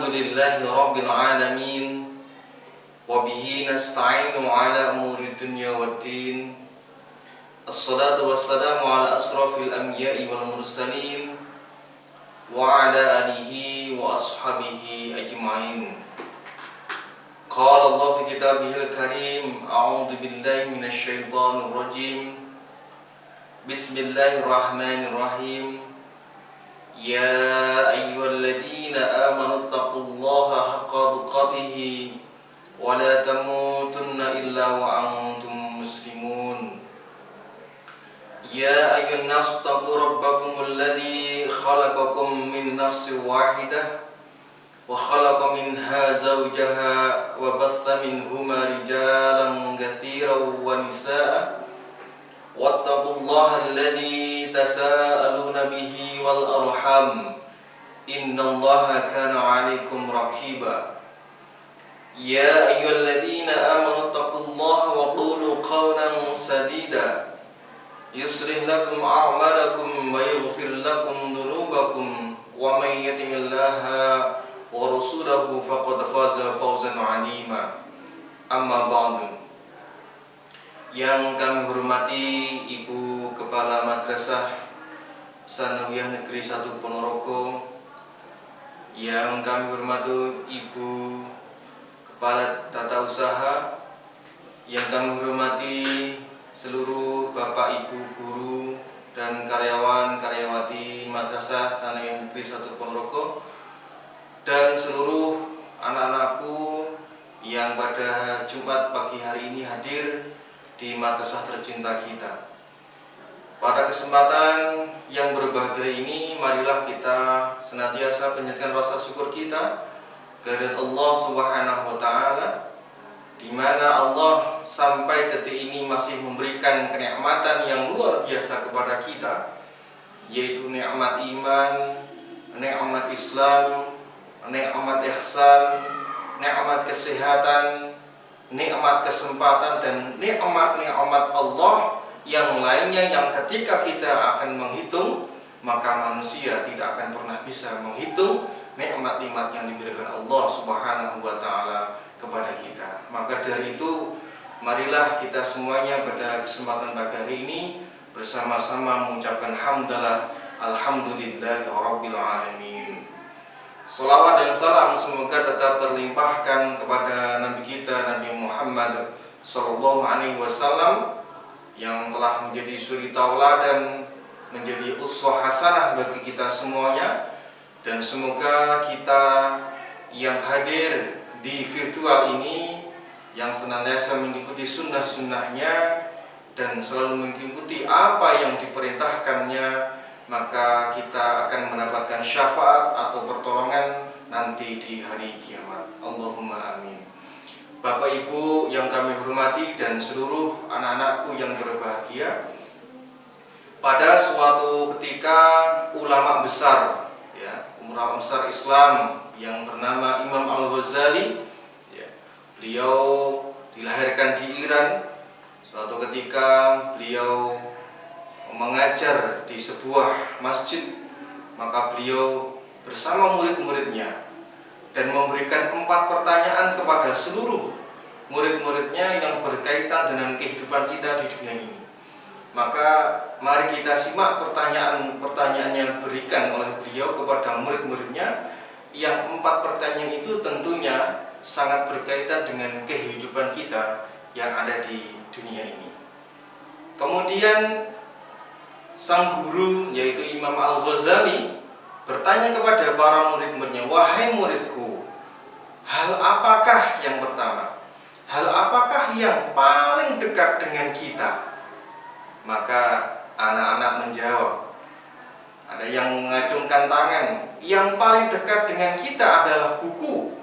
Alhamdulillahi Rabbil Alamin. Wabihi nasta'inu ala umuri dunya waddin. Assalatu wassalamu ala asrafil anbiya'i wal mursalin wa ala alihi wa ashabihi ajma'in. Qala Allah fi kitabihil karim. A'udzu billahi minasy syaithanir rajim. Bismillahirrahmanirrahim. Ya ayyuhalladzina amanu taqullaha haqqa tuqatih wa la tamutunna illa wa antum muslimun. Ya ayyuhan nas taqu rabbakumul ladzi khalaqakum min nafsin wahidah wa khalaqa minha zawjaha wa bassa minhuma rijalan katsiran wa nisaa. Wattaqullaha alladzi tasaaluna bihi wal arham. Innallaha kana 'alaikum raqiba. Ya ayyuhalladzina amanu taqullaha wa qulu qawlan sadida. Yuslih lakum a'malakum wa yaghfir lakum dhunubakum wa may yuti'illaha wa rasulahu faqad faza fawzan 'azima. Amma ba'du. Yang kami hormati Ibu Kepala Madrasah Sanawiyah Negeri 1 Ponorogo, yang kami hormati Ibu Kepala Tata Usaha, yang kami hormati seluruh Bapak Ibu guru dan karyawan-karyawati Madrasah Sanawiyah Negeri 1 Ponorogo, dan seluruh anak-anakku yang pada Jumat pagi hari ini hadir di madrasah tercinta kita. Pada kesempatan yang berbahagia ini, marilah kita senantiasa panjatkan rasa syukur kita kehadirat Allah Subhanahu wa taala, di mana Allah sampai detik ini masih memberikan kenikmatan yang luar biasa kepada kita, yaitu nikmat iman, nikmat Islam, nikmat ihsan, nikmat kesehatan, nikmat kesempatan, dan nikmat-nikmat Allah yang lainnya yang ketika kita akan menghitung, maka manusia tidak akan pernah bisa menghitung nikmat-nikmat yang diberikan Allah Subhanahu wa taala kepada kita. Maka dari itu, marilah kita semuanya pada kesempatan pagi hari ini bersama-sama mengucapkan hamdalah alhamdulillahi rabbil alamin. Salawat dan salam semoga tetap terlimpahkan kepada Nabi kita Nabi Muhammad sallallahu alaihi wasallam, yang telah menjadi suri tauladan, menjadi uswah hasanah bagi kita semuanya. Dan semoga kita yang hadir di virtual ini, yang senantiasa mengikuti sunnah-sunnahnya dan selalu mengikuti apa yang diperintahkannya, maka kita akan mendapatkan syafaat atau pertolongan nanti di hari kiamat. Allahumma amin. Bapak Ibu yang kami hormati dan seluruh anak-anakku yang berbahagia, pada suatu ketika ulama besar, ulama besar Islam yang bernama Imam Al-Ghazali, beliau dilahirkan di Iran. Suatu ketika beliau mengajar di sebuah masjid, maka beliau bersama murid-muridnya dan memberikan 4 pertanyaan kepada seluruh murid-muridnya yang berkaitan dengan kehidupan kita di dunia ini. Maka mari kita simak pertanyaan-pertanyaan yang diberikan oleh beliau kepada murid-muridnya, yang 4 pertanyaan itu tentunya sangat berkaitan dengan kehidupan kita yang ada di dunia ini. Kemudian sang guru, yaitu Imam Al-Ghazali, bertanya kepada para murid-muridnya, "Wahai muridku, hal apakah yang pertama? Hal apakah yang paling dekat dengan kita?" Maka anak-anak menjawab, ada yang mengacungkan tangan, "Yang paling dekat dengan kita adalah buku,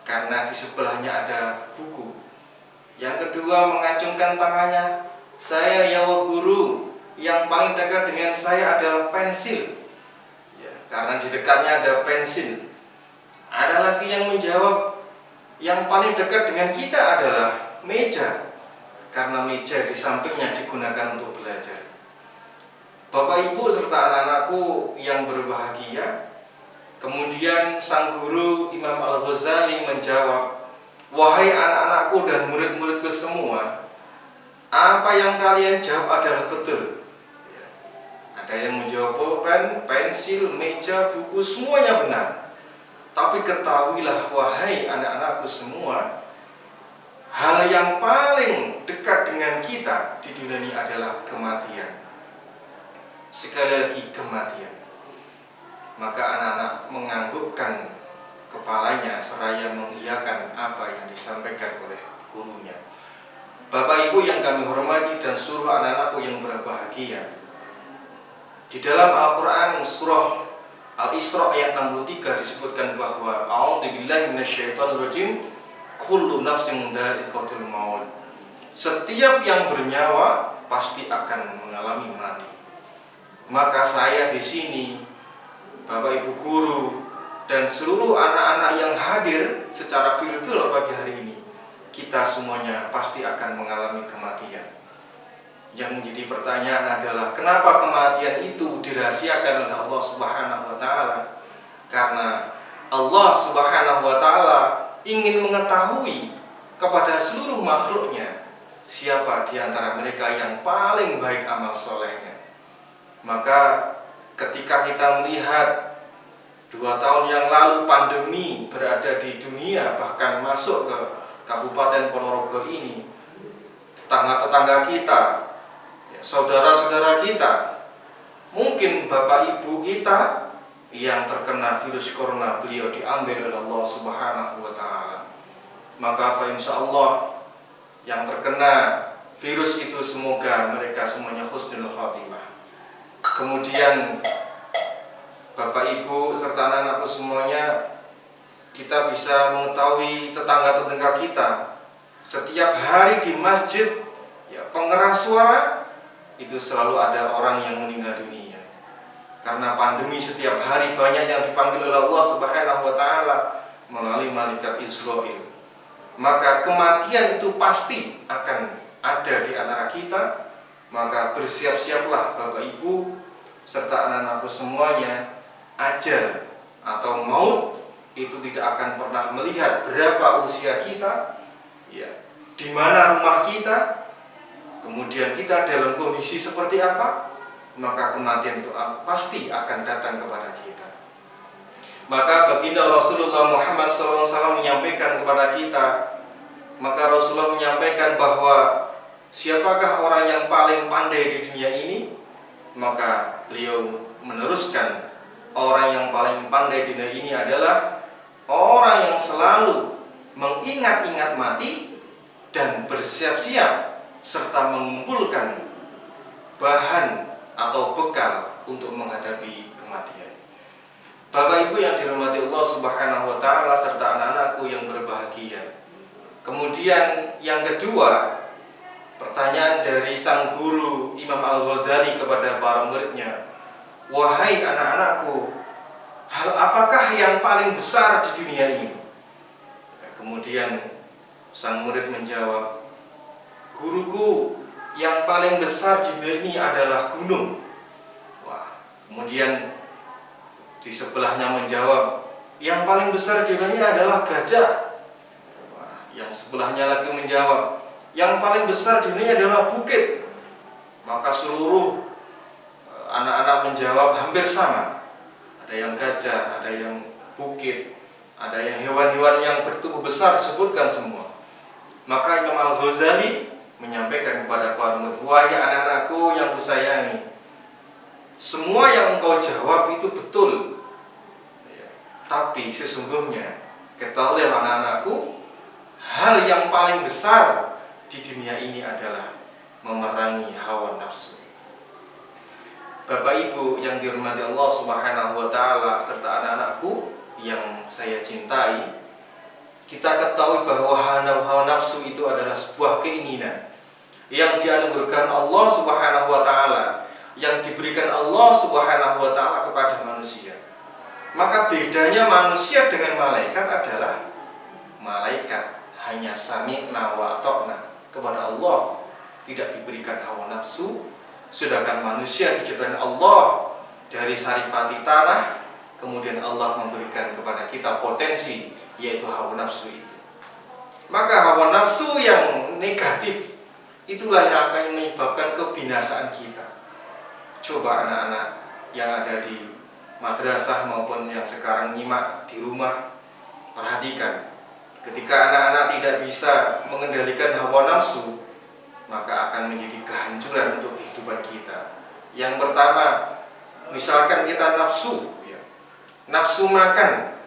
karena di sebelahnya ada buku." Yang kedua mengacungkan tangannya, "Saya ya guru, yang paling dekat dengan saya adalah pensil, karena di dekatnya ada pensil." Ada lagi yang menjawab, "Yang paling dekat dengan kita adalah meja, karena meja di sampingnya digunakan untuk belajar." Bapak Ibu serta anak-anakku yang berbahagia, Kemudian sang guru Imam Al-Ghazali menjawab, "Wahai anak-anakku dan murid-muridku semua, apa yang kalian jawab adalah betul." Ada yang menjawab pulpen, pensil, meja, buku, semuanya benar. Tapi ketahuilah wahai anak-anakku semua, hal yang paling dekat dengan kita di dunia ini adalah kematian. Sekali lagi, kematian. Maka anak-anak menganggukkan kepalanya seraya mengiyakan apa yang disampaikan oleh gurunya. Bapak Ibu yang kami hormati dan seluruh anak-anakku yang berbahagia, di dalam Al-Quran surah Al-Isra ayat 63 disebutkan bahwa A'udzubillahi minasyaitonirrajim, kullu nafsin dha'iqatul maut. Setiap yang bernyawa pasti akan mengalami mati. Maka saya di sini, Bapak Ibu guru dan seluruh anak-anak yang hadir secara virtual pagi hari ini, kita semuanya pasti akan mengalami kematian. Yang menjadi pertanyaan adalah, kenapa kematian itu dirahasiakan oleh Allah Subhanahu wa taala? Karena Allah Subhanahu wa taala ingin mengetahui kepada seluruh makhluknya siapa di antara mereka yang paling baik amal solehnya. Maka ketika kita melihat 2 tahun yang lalu pandemi berada di dunia, bahkan masuk ke Kabupaten Ponorogo ini, tetangga-tetangga kita, saudara-saudara kita, mungkin bapak ibu kita yang terkena virus corona, beliau diambil oleh Allah Subhanahu wa taala. Maka insya Allah yang terkena virus itu semoga mereka semuanya husnul khotimah. Kemudian bapak ibu serta anak-anakku semuanya, kita bisa mengetahui tetangga-tetangga kita setiap hari di masjid, pengeras suara itu selalu ada orang yang meninggal dunia. Karena pandemi setiap hari banyak yang dipanggil oleh Allah Subhanahu wa taala melalui malaikat Israil. Maka kematian itu pasti akan ada di antara kita. Maka bersiap-siaplah Bapak Ibu serta anak-anakku semuanya, ajal atau maut itu tidak akan pernah melihat berapa usia kita, di mana rumah kita, kemudian kita dalam kondisi seperti apa, maka kematian itu pasti akan datang kepada kita. Maka baginda Rasulullah Muhammad SAW menyampaikan kepada kita, maka Rasulullah menyampaikan bahwa siapakah orang yang paling pandai di dunia ini? Maka beliau meneruskan, orang yang paling pandai di dunia ini adalah orang yang selalu mengingat-ingat mati dan bersiap-siap serta mengumpulkan bahan atau bekal untuk menghadapi kematian. Bapak Ibu yang dirahmati Allah Subhanahu wa taala serta anak-anakku yang berbahagia. Kemudian yang kedua, pertanyaan dari sang guru Imam Al-Ghazali kepada para muridnya, "Wahai anak-anakku, hal apakah yang paling besar di dunia ini?" Kemudian sang murid menjawab, "Guruku, yang paling besar di dunia ini adalah gunung." Kemudian di sebelahnya menjawab, "Yang paling besar di dunia ini adalah gajah." Yang sebelahnya lagi menjawab, "Yang paling besar di dunia adalah bukit." Maka seluruh anak-anak menjawab hampir sama. Ada yang gajah, ada yang bukit, ada yang hewan-hewan yang bertubuh besar disebutkan semua. Maka Imam Al-Ghazali menyampaikan kepada para murid, "Wahai anak-anakku yang kusayangi, semua yang engkau jawab itu betul. Tapi sesungguhnya ketahuilah anak-anakku, hal yang paling besar di dunia ini adalah memerangi hawa nafsu." Bapak Ibu yang dirahmati Allah Subhanahu wa taala serta anak-anakku yang saya cintai, kita ketahui bahwa hawa nafsu itu adalah sebuah keinginan yang dianugerahkan Allah Subhanahu wa taala, yang diberikan Allah Subhanahu wa taala kepada manusia. Maka bedanya manusia dengan malaikat adalah malaikat hanya sami'na wa ata'na, kepada Allah tidak diberikan hawa nafsu, sedangkan manusia diciptakan Allah dari saripati tanah, kemudian Allah memberikan kepada kita potensi, yaitu hawa nafsu itu. Maka hawa nafsu yang negatif itulah yang akan menyebabkan kebinasaan kita. Coba anak-anak yang ada di madrasah maupun yang sekarang nyimak di rumah, perhatikan, ketika anak-anak tidak bisa mengendalikan hawa nafsu, maka akan menjadi kehancuran untuk kehidupan kita. Yang pertama, misalkan kita nafsu, nafsu makan,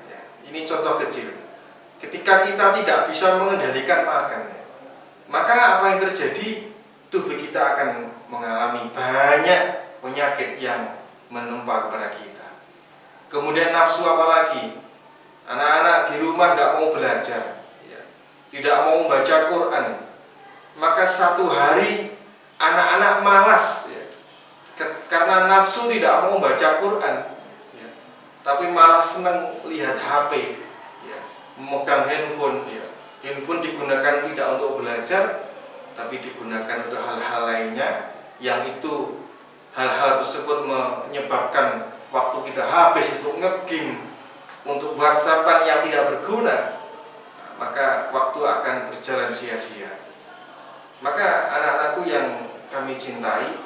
ini contoh kecil. Ketika kita tidak bisa mengendalikan makan, maka apa yang terjadi? Tubuh kita akan mengalami banyak penyakit yang menempa kepada kita. Kemudian nafsu apa lagi? Anak-anak di rumah gak mau belajar, tidak mau membaca Quran, maka satu hari anak-anak malas, karena nafsu tidak mau membaca Quran, tapi malah senang lihat HP, memegang handphone. Handphone digunakan tidak untuk belajar, tapi digunakan untuk hal-hal lainnya, yang itu hal-hal tersebut menyebabkan waktu kita habis untuk nge-game, untuk WhatsAppan yang tidak berguna, maka waktu akan berjalan sia-sia. Maka anak-anakku yang kami cintai,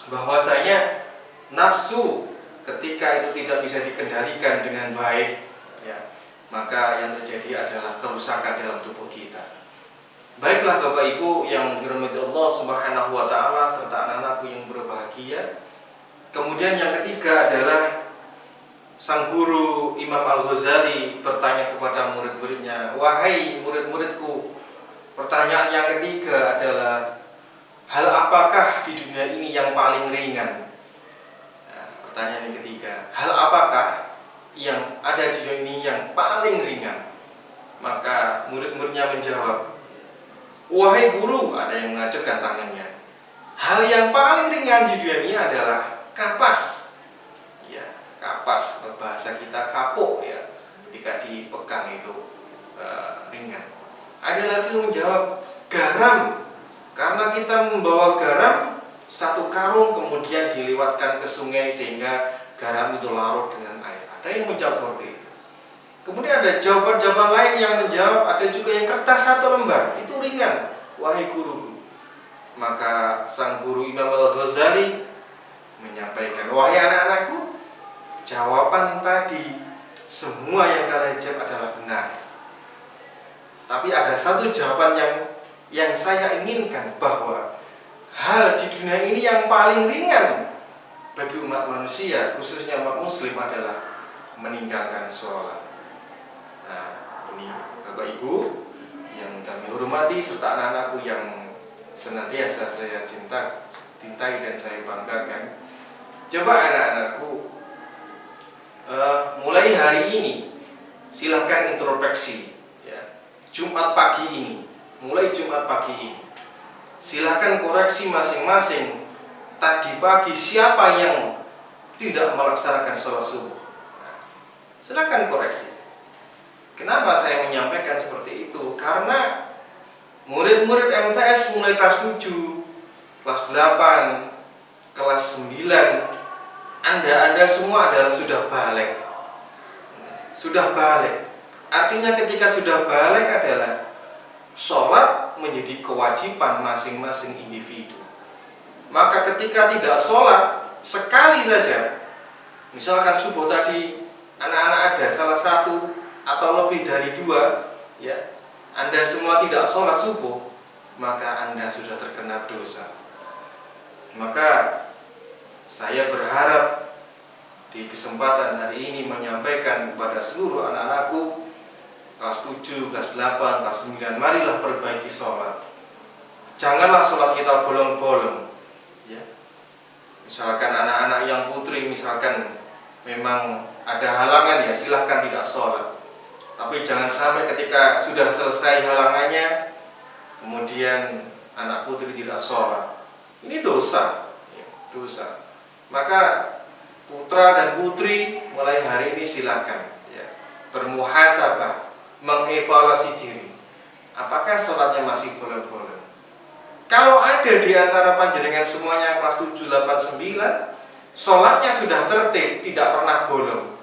bahwasanya nafsu ketika itu tidak bisa dikendalikan dengan baik, maka yang terjadi adalah kerusakan dalam tubuh kita. Baiklah Bapak Ibu yang dirahmati Allah Subhanahu wa taala serta anak-anakku yang berbahagia. Kemudian yang ketiga adalah sang guru Imam Al-Ghazali bertanya kepada murid-muridnya, "Wahai murid-muridku, pertanyaan yang ketiga adalah, hal apakah di dunia ini yang paling ringan?" Pertanyaan yang ketiga, hal apakah yang ada di dunia ini yang paling ringan? Maka murid-muridnya menjawab, "Wahai guru," ada yang mengacungkan tangannya, "hal yang paling ringan di dunia ini adalah kapas." Kapas, bahasa kita kapuk, ketika dipegang itu ringan. Ada lagi yang menjawab, garam, karena kita membawa garam satu karung kemudian dilewatkan ke sungai sehingga garam itu larut dengan air. Ada yang menjawab seperti itu. Kemudian ada jawaban-jawaban lain yang menjawab, ada juga yang kertas satu lembar, itu ringan, wahai guruku. Maka sang guru Imam Al-Ghazali menyampaikan, "Wahai anak-anakku, jawaban tadi semua yang kalian jawab adalah benar. Tapi ada satu jawaban yang saya inginkan, bahwa hal di dunia ini yang paling ringan bagi umat manusia, khususnya umat muslim, adalah meninggalkan sholat." Nah, ini Bapak Ibu yang kami hormati serta anak-anakku yang senantiasa saya cintai dan saya banggakan. Coba anak-anakku, mulai hari ini silahkan introspeksi, Jumat pagi ini, mulai Jumat pagi ini silahkan koreksi masing-masing. Tadi pagi siapa yang tidak melaksanakan sholat subuh? Silahkan koreksi. Kenapa saya menyampaikan seperti itu? Karena murid-murid MTS mulai kelas 7, kelas 8, kelas 9, Anda semua adalah sudah balik. Sudah balik. Artinya ketika sudah balik adalah sholat menjadi kewajiban masing-masing individu. Maka ketika tidak sholat sekali saja, misalkan subuh tadi anak-anak ada salah satu atau lebih dari 2, Anda semua tidak sholat subuh, maka Anda sudah terkena dosa. Maka saya berharap di kesempatan hari ini menyampaikan kepada seluruh anak-anakku kelas 7, kelas 8, kelas 9, marilah perbaiki sholat. Janganlah sholat kita bolong-bolong. Misalkan anak-anak yang putri, misalkan memang ada halangan, silahkan tidak sholat. Tapi jangan sampai ketika sudah selesai halangannya, kemudian anak putri tidak sholat. Ini dosa, dosa. Maka putra dan putri mulai hari ini silakan bermuhasabah, mengevaluasi diri. Apakah sholatnya masih bolong-bolong? Kalau ada di antara panjenengan semuanya kelas 7, 8, 9, sholatnya sudah tertib, tidak pernah bolong,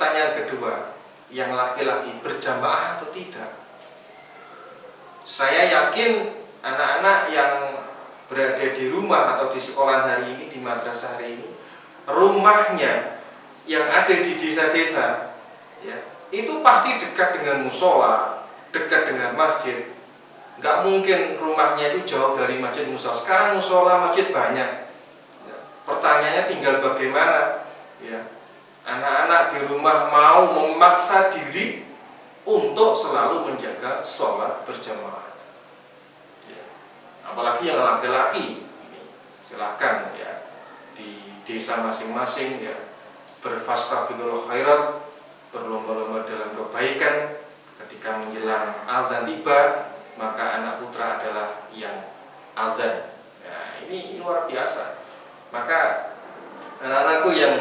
pertanyaan kedua, yang laki-laki berjamaah atau tidak? Saya yakin anak-anak yang berada di rumah atau di sekolah hari ini, di madrasah hari ini, rumahnya yang ada di desa-desa, ya, itu pasti dekat dengan musola, dekat dengan masjid. Nggak mungkin rumahnya itu jauh dari masjid musola. Sekarang musola masjid banyak. Ya, pertanyaannya tinggal bagaimana, ya, anak-anak di rumah mau memaksa diri untuk selalu menjaga sholat berjamaah. Ya, apalagi yang laki-laki, silahkan ya di desa masing-masing ya berfastabiqul khairat, berlomba-lomba dalam kebaikan. Ketika menjelang azan tiba, maka anak putra adalah yang azan. Ya, ini luar biasa. Maka anak-anakku yang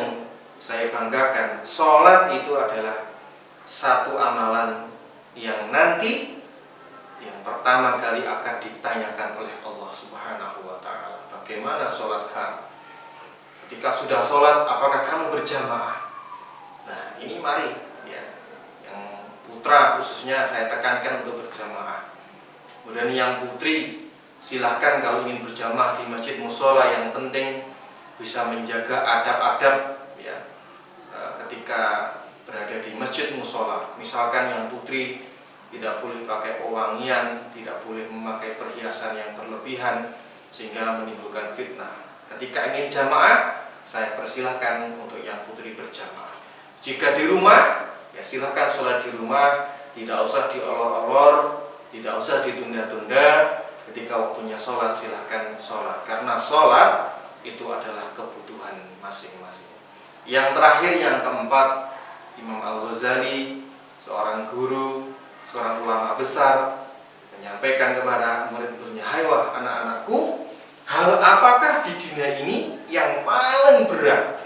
saya banggakan, sholat itu adalah satu amalan yang nanti yang pertama kali akan ditanyakan oleh Allah Subhanahu wa ta'ala. Bagaimana sholat kamu? Ketika sudah sholat, apakah kamu berjamaah? Nah, ini mari ya, yang putra khususnya saya tekankan untuk berjamaah. Kemudian yang putri, silahkan kalau ingin berjamaah di masjid musola, yang penting bisa menjaga adab-adab ya ketika berada di masjid musola. Misalkan yang putri tidak boleh pakai pewangian, tidak boleh memakai perhiasan yang berlebihan sehingga menimbulkan fitnah. Ketika ingin jamaah, saya persilahkan untuk yang putri berjamaah. Jika di rumah, ya silahkan sholat di rumah, tidak usah diolor-olor, tidak usah ditunda-tunda. Ketika waktunya sholat, silahkan sholat, karena sholat itu adalah kebutuhan masing-masing. Yang terakhir, yang keempat, Imam Al-Ghazali, seorang guru, seorang ulama besar, menyampaikan kepada murid-muridnya, "Hai wah anak-anakku, hal apakah di dunia ini yang paling berat?"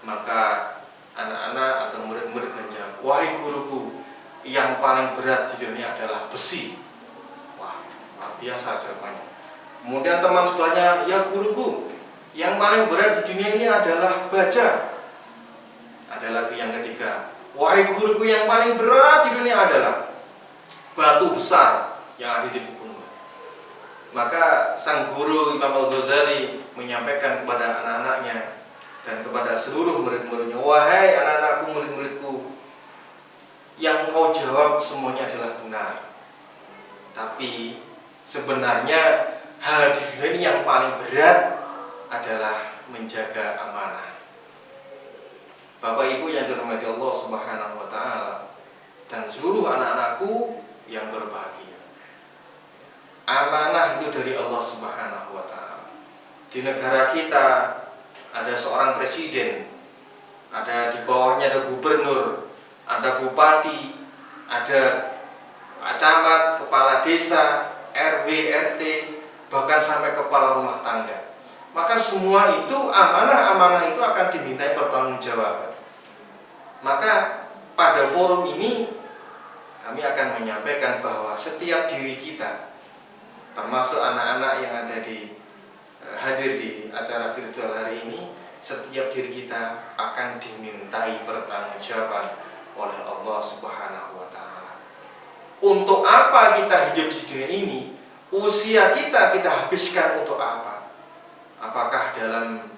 Maka anak-anak atau murid-murid menjawab, "Wahai guruku, yang paling berat di dunia adalah besi." Wah, luar biasa jawabannya. Kemudian teman sebelahnya, "Ya guruku, yang paling berat di dunia ini adalah baja." Ada lagi yang ketiga, "Wahai guruku, yang paling berat di dunia adalah batu besar yang ada di gunung." Maka sang guru Imam Al-Ghazali menyampaikan kepada anak-anaknya dan kepada seluruh murid-muridnya, "Wahai anak-anakku, murid-muridku, yang kau jawab semuanya adalah benar. Tapi sebenarnya hal di dunia ini yang paling berat adalah menjaga amanah." Bapak Ibu yang dirahmati Allah Subhanahu wa ta'ala dan seluruh anak-anakku yang berbahagia, amanah itu dari Allah Subhanahu wa ta'ala. Di negara kita ada seorang presiden, ada di bawahnya ada gubernur, ada bupati, ada pak camat, kepala desa, RW, RT, bahkan sampai kepala rumah tangga. Maka semua itu amanah-amanah itu akan dimintai pertanggungjawaban. Maka pada forum ini kami akan menyampaikan bahwa setiap diri kita, termasuk anak-anak yang ada di hadir di acara virtual hari ini, setiap diri kita akan dimintai pertanggungjawaban oleh Allah Subhanahu wa ta'ala. Untuk apa kita hidup di dunia ini? Usia kita habiskan untuk apa? Apakah dalam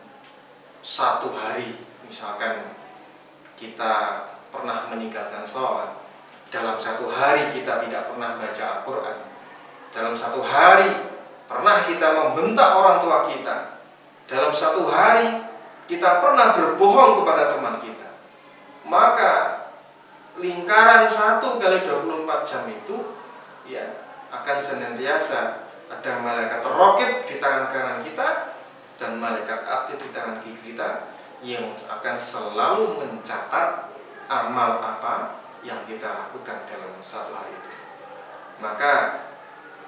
satu hari, misalkan kita pernah meninggalkan sholat, dalam satu hari kita tidak pernah baca Al-Quran, dalam satu hari pernah kita membentak orang tua kita, dalam satu hari kita pernah berbohong kepada teman kita, maka lingkaran 1 kali 24 jam itu ya akan senantiasa ada malaikat raqib di tangan kanan kita dan malaikat atid di tangan kiri kita yang akan selalu mencatat amal apa yang kita lakukan dalam satu hari itu. Maka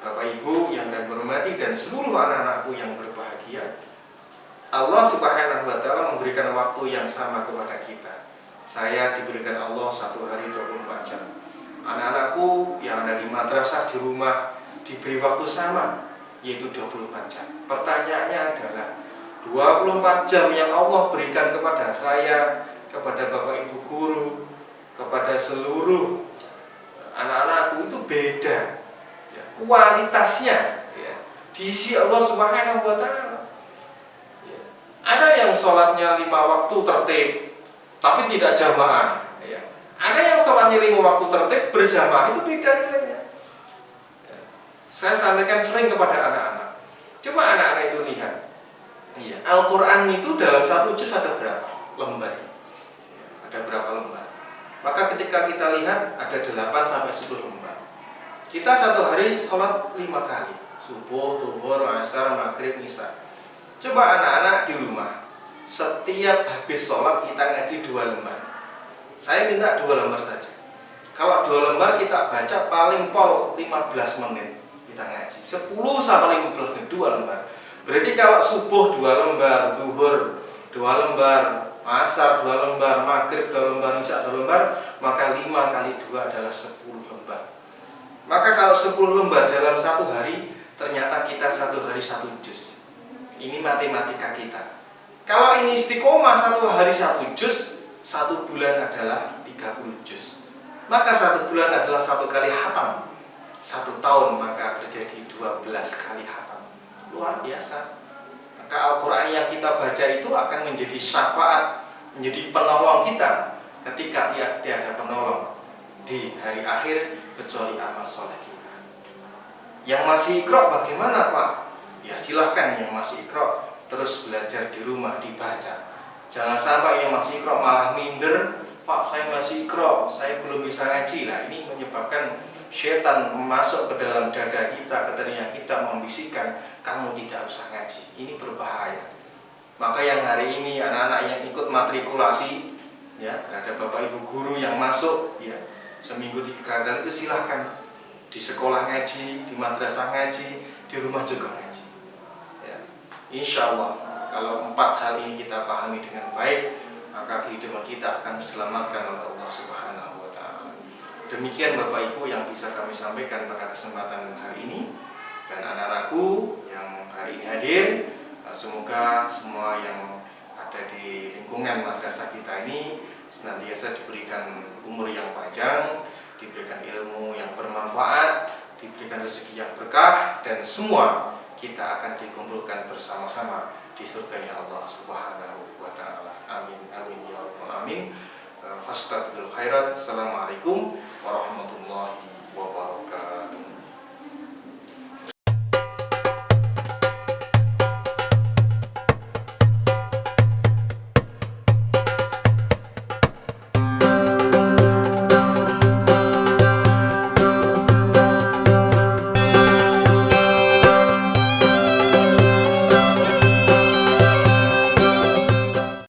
Bapak Ibu yang kami hormati dan seluruh anak-anakku yang berbahagia, Allah Subhanahu wa ta'ala memberikan waktu yang sama kepada kita. Saya diberikan Allah 1 hari 24 jam. Anak-anakku yang ada di madrasah, di rumah, diberi waktu sama, yaitu 24 jam. Pertanyaannya adalah 24 jam yang Allah berikan kepada saya, kepada Bapak Ibu guru, seluruh anak-anakku itu beda ya, kualitasnya ya, di sisi Allah Subhanahu wa Ta'ala. Ya. Ada yang sholatnya 5 waktu tertib tapi tidak jamaah ya. Ada yang sholatnya 5 waktu tertib berjamaah, itu beda nilainya ya. Saya sampaikan sering kepada anak-anak, coba anak-anak itu lihat ya, Al-Quran itu dalam satu juz ada berapa lembar ya, ada berapa lembar. Maka ketika kita lihat ada 8-10 lembar. Kita satu hari sholat 5 kali, subuh, zuhur, asar, maghrib, isya. Coba anak-anak di rumah, setiap habis sholat kita ngaji 2 lembar. Saya minta 2 lembar saja. Kalau 2 lembar kita baca paling pol 15 menit kita ngaji. 10-15 menit 2 lembar. Berarti kalau subuh 2 lembar, zuhur 2 lembar, asar 2 lembar, maghrib 2 lembar, isya 2 lembar, maka 5 kali 2 adalah 10 lembar. Maka kalau 10 lembar dalam satu hari, ternyata kita satu hari 1 juz. Ini matematika kita. Kalau ini istiqomah satu hari 1 juz, 1 bulan adalah 30 juz. Maka 1 bulan adalah 1 kali khatam. 1 tahun maka terjadi 12 kali khatam. Luar biasa. Maka Al-Quran yang kita baca itu akan menjadi syafaat, menjadi penolong kita ketika tiada penolong di hari akhir kecuali amal soleh kita. Yang masih iqra bagaimana Pak? Ya silahkan yang masih iqra terus belajar di rumah dibaca. Jangan sampai yang masih iqra malah minder, Pak saya masih iqra, saya belum bisa ngaji. Nah ini menyebabkan syaitan masuk ke dalam dada kita, ke telinga kita membisikkan kamu tidak usah ngaji. Ini berbahaya. Maka yang hari ini anak-anak yang ikut matrikulasi ya terhadap bapak ibu guru yang masuk ya seminggu 3 kali itu silahkan di sekolah ngaji, di madrasah ngaji, di rumah juga ngaji. Ya. Insya Allah kalau 4 hal ini kita pahami dengan baik, maka kehidupan kita akan diselamatkan oleh Allah Subhanahu wa Ta'ala. Demikian Bapak Ibu yang bisa kami sampaikan pada kesempatan hari ini. Dan anak-anakku yang hari ini hadir, semoga semua yang ada di lingkungan madrasah kita ini senantiasa diberikan umur yang panjang, diberikan ilmu yang bermanfaat, diberikan rezeki yang berkah, dan semua kita akan dikumpulkan bersama-sama di surganya Allah Subhanahu wa Ta'ala. Amin amin ya rabbal alamin. Fastabiqul khairat. Assalamualaikum warahmatullahi wabarakatuh.